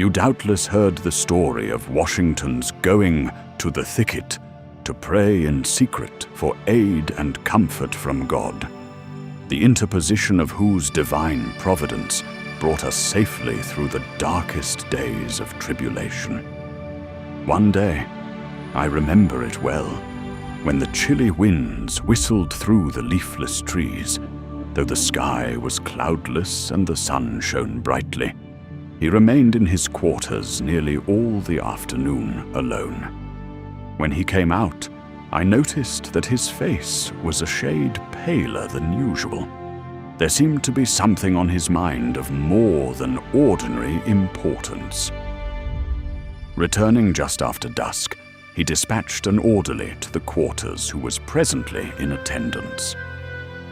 You doubtless heard the story of Washington's going to the thicket to pray in secret for aid and comfort from God, the interposition of whose divine providence brought us safely through the darkest days of tribulation. One day, I remember it well, when the chilly winds whistled through the leafless trees, though the sky was cloudless and the sun shone brightly, he remained in his quarters nearly all the afternoon alone. When he came out, I noticed that his face was a shade paler than usual. There seemed to be something on his mind of more than ordinary importance. Returning just after dusk, he dispatched an orderly to the quarters who was presently in attendance.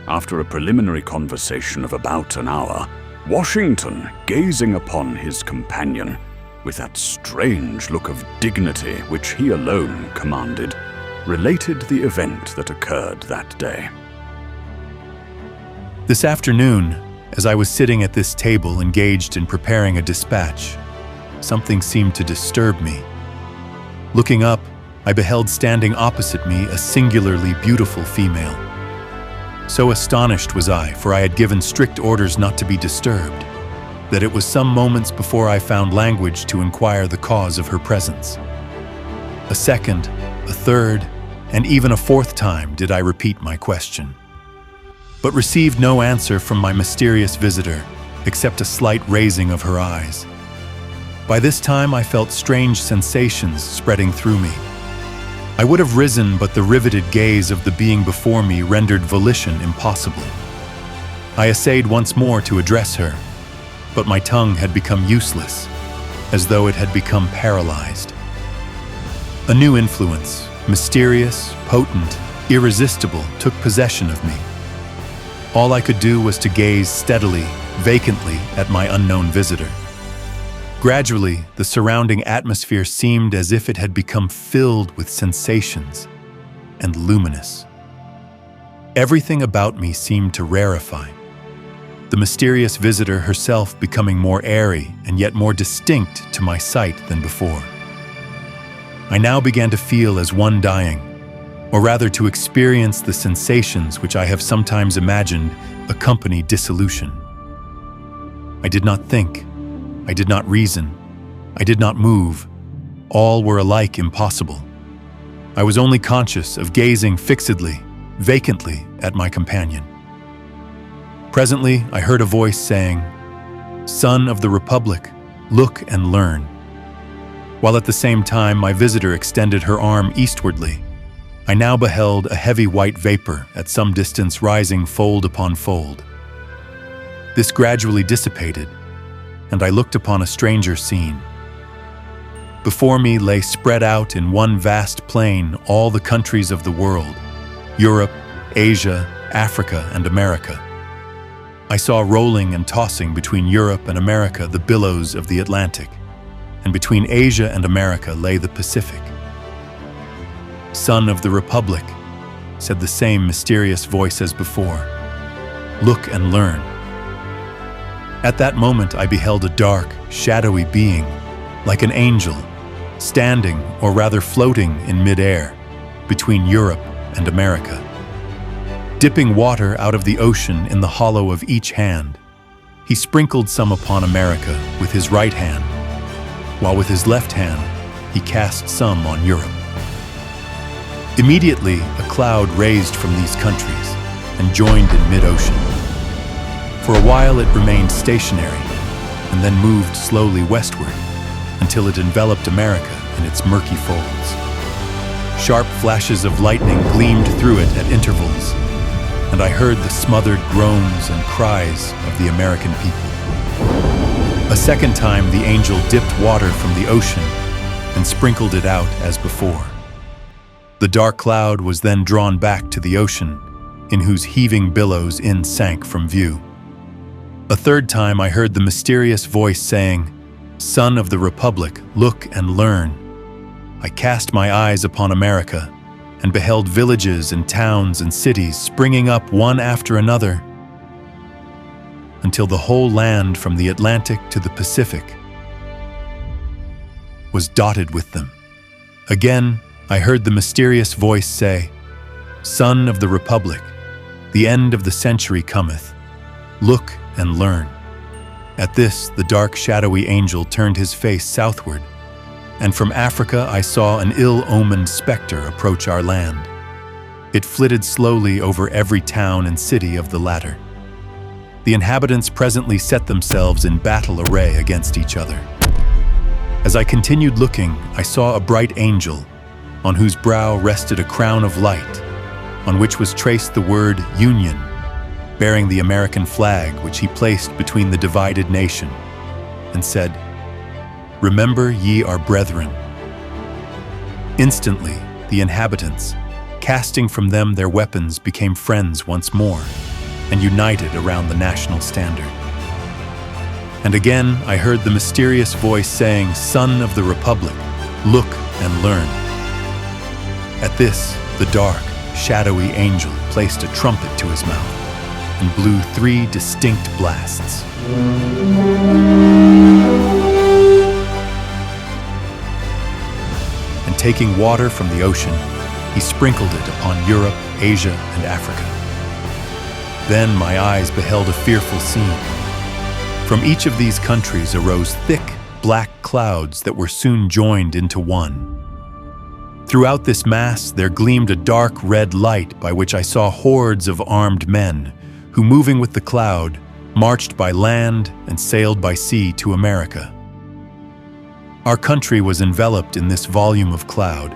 After a preliminary conversation of about an hour, Washington, gazing upon his companion with that strange look of dignity which he alone commanded, related the event that occurred that day. This afternoon, as I was sitting at this table engaged in preparing a dispatch, something seemed to disturb me. Looking up, I beheld standing opposite me a singularly beautiful female. So astonished was I, for I had given strict orders not to be disturbed, that it was some moments before I found language to inquire the cause of her presence. A second, a third, and even a fourth time did I repeat my question, but received no answer from my mysterious visitor, except a slight raising of her eyes. By this time I felt strange sensations spreading through me. I would have risen, but the riveted gaze of the being before me rendered volition impossible. I essayed once more to address her, but my tongue had become useless, as though it had become paralyzed. A new influence, mysterious, potent, irresistible, took possession of me. All I could do was to gaze steadily, vacantly at my unknown visitor. Gradually, the surrounding atmosphere seemed as if it had become filled with sensations and luminous. Everything about me seemed to rarefy, the mysterious visitor herself becoming more airy and yet more distinct to my sight than before. I now began to feel as one dying, or rather to experience the sensations which I have sometimes imagined accompany dissolution. I did not think. I did not reason. I did not move. All were alike impossible. I was only conscious of gazing fixedly, vacantly at my companion. Presently, I heard a voice saying, "Son of the Republic, look and learn," while at the same time my visitor extended her arm eastwardly. I now beheld a heavy white vapor at some distance rising fold upon fold. This gradually dissipated, and I looked upon a stranger scene. Before me lay spread out in one vast plain all the countries of the world: Europe, Asia, Africa, and America. I saw rolling and tossing between Europe and America the billows of the Atlantic, and between Asia and America lay the Pacific. "Son of the Republic," said the same mysterious voice as before, "look and learn." At that moment I beheld a dark, shadowy being, like an angel, standing, or rather floating in mid-air, between Europe and America. Dipping water out of the ocean in the hollow of each hand, he sprinkled some upon America with his right hand, while with his left hand he cast some on Europe. Immediately a cloud raised from these countries and joined in mid-ocean. For a while it remained stationary, and then moved slowly westward until it enveloped America in its murky folds. Sharp flashes of lightning gleamed through it at intervals, and I heard the smothered groans and cries of the American people. A second time the angel dipped water from the ocean and sprinkled it out as before. The dark cloud was then drawn back to the ocean, in whose heaving billows in sank from view. A third time I heard the mysterious voice saying, "Son of the Republic, look and learn." I cast my eyes upon America and beheld villages and towns and cities springing up one after another, until the whole land from the Atlantic to the Pacific was dotted with them. Again, I heard the mysterious voice say, "Son of the Republic, the end of the century cometh. Look and learn." At this, the dark, shadowy angel turned his face southward, and from Africa I saw an ill-omened specter approach our land. It flitted slowly over every town and city of the latter. The inhabitants presently set themselves in battle array against each other. As I continued looking, I saw a bright angel, on whose brow rested a crown of light, on which was traced the word Union, bearing the American flag which he placed between the divided nation, and said, "Remember ye our brethren." Instantly, the inhabitants, casting from them their weapons, became friends once more, and united around the national standard. And again I heard the mysterious voice saying, "Son of the Republic, look and learn." At this, the dark, shadowy angel placed a trumpet to his mouth and blew 3 distinct blasts. And taking water from the ocean, he sprinkled it upon Europe, Asia, and Africa. Then my eyes beheld a fearful scene. From each of these countries arose thick, black clouds that were soon joined into one. Throughout this mass there gleamed a dark red light by which I saw hordes of armed men who, moving with the cloud, marched by land and sailed by sea to America. Our country was enveloped in this volume of cloud,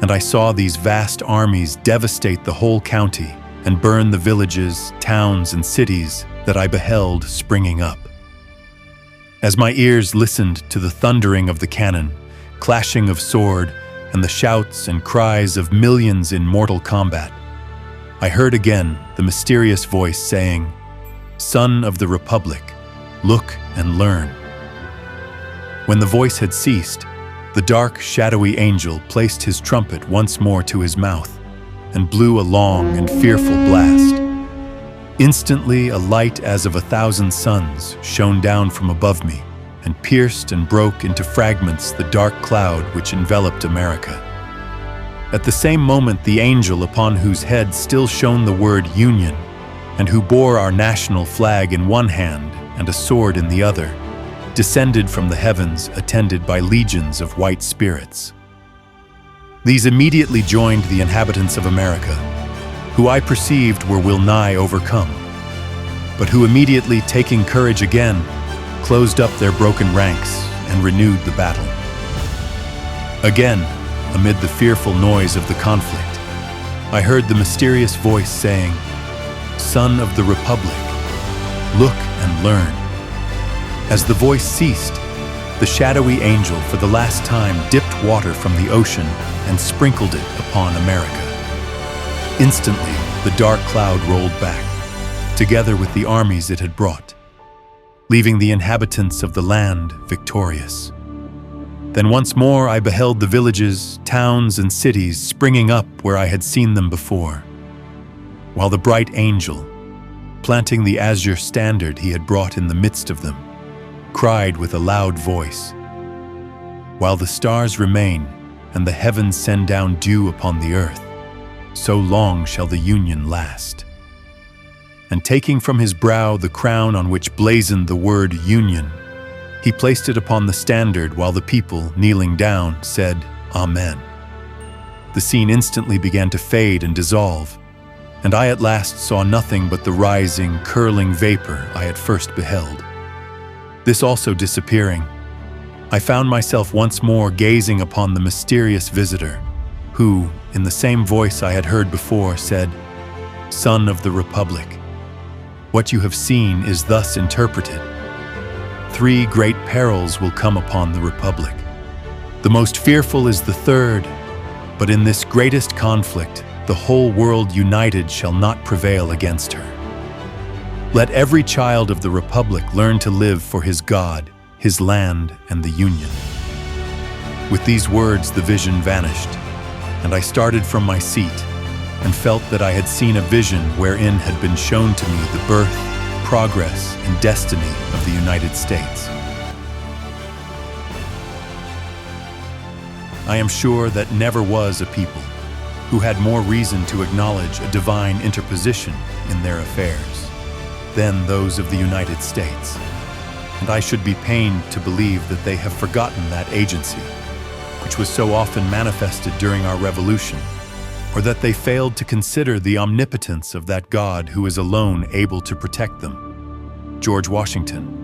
and I saw these vast armies devastate the whole county and burn the villages, towns, and cities that I beheld springing up. As my ears listened to the thundering of the cannon, clashing of sword, and the shouts and cries of millions in mortal combat, I heard again the mysterious voice saying, "Son of the Republic, look and learn." When the voice had ceased, the dark, shadowy angel placed his trumpet once more to his mouth and blew a long and fearful blast. Instantly, a light as of 1,000 suns shone down from above me and pierced and broke into fragments the dark cloud which enveloped America. At the same moment, the angel upon whose head still shone the word Union, and who bore our national flag in one hand and a sword in the other, descended from the heavens attended by legions of white spirits. These immediately joined the inhabitants of America, who I perceived were well-nigh overcome, but who immediately, taking courage again, closed up their broken ranks and renewed the battle. Again, amid the fearful noise of the conflict, I heard the mysterious voice saying, "Son of the Republic, look and learn." As the voice ceased, the shadowy angel for the last time dipped water from the ocean and sprinkled it upon America. Instantly, the dark cloud rolled back, together with the armies it had brought, leaving the inhabitants of the land victorious. Then once more I beheld the villages, towns, and cities springing up where I had seen them before, while the bright angel, planting the azure standard he had brought in the midst of them, cried with a loud voice, "While the stars remain and the heavens send down dew upon the earth, so long shall the Union last." And taking from his brow the crown on which blazoned the word Union, he placed it upon the standard while the people, kneeling down, said, "Amen." The scene instantly began to fade and dissolve, and I at last saw nothing but the rising, curling vapor I at first beheld. This also disappearing, I found myself once more gazing upon the mysterious visitor, who, in the same voice I had heard before, said, "Son of the Republic, what you have seen is thus interpreted. 3 great perils will come upon the Republic. The most fearful is the third, but in this greatest conflict, the whole world united shall not prevail against her. Let every child of the Republic learn to live for his God, his land, and the Union." With these words, the vision vanished, and I started from my seat and felt that I had seen a vision wherein had been shown to me the birth, progress, and destiny of the United States. I am sure that never was a people who had more reason to acknowledge a divine interposition in their affairs than those of the United States. And I should be pained to believe that they have forgotten that agency, which was so often manifested during our revolution, or that they failed to consider the omnipotence of that God who is alone able to protect them. George Washington.